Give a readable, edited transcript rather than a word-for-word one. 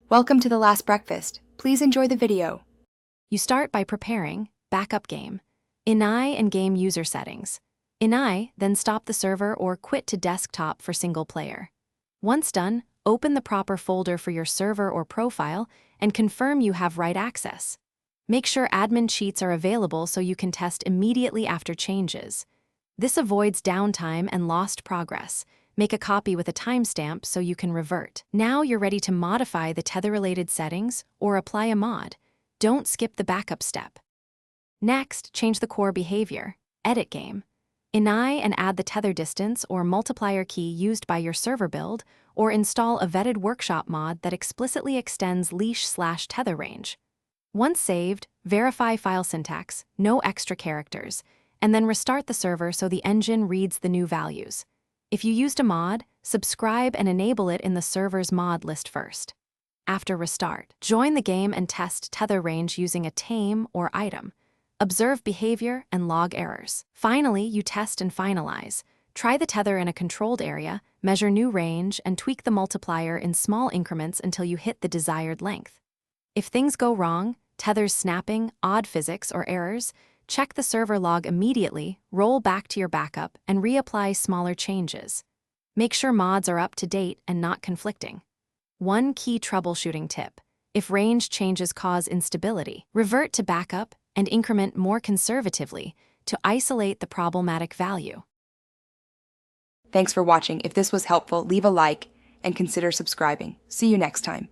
Welcome to the last breakfast. Please enjoy the video. You start by preparing Backup Game, Inai and Game User Settings. Inai, then stop the server or quit to desktop for single player. Once done, open the proper folder for your server or profile and confirm you have right access. Make sure admin cheats are available so you can test immediately after changes. This avoids downtime and lost progress. Make a copy with a timestamp so you can revert. Now you're ready to modify the tether-related settings or apply a mod. Don't skip the backup step. Next, change the core behavior. Edit Game. Inai and add the tether distance or multiplier key used by your server build, or install a vetted workshop mod that explicitly extends leash/tether range. Once saved, verify file syntax, no extra characters, and then restart the server so the engine reads the new values. If you used a mod, subscribe and enable it in the server's mod list first. After restart, join the game and test tether range using a tame or item. Observe behavior and log errors. Finally, you test and finalize. Try the tether in a controlled area, measure new range, and tweak the multiplier in small increments until you hit the desired length. If things go wrong, tethers snapping, odd physics, or errors, check the server log immediately, roll back to your backup, and reapply smaller changes. Make sure mods are up to date and not conflicting. One key troubleshooting tip: if range changes cause instability, revert to backup and increment more conservatively to isolate the problematic value. Thanks for watching. If this was helpful, leave a like and consider subscribing. See you next time.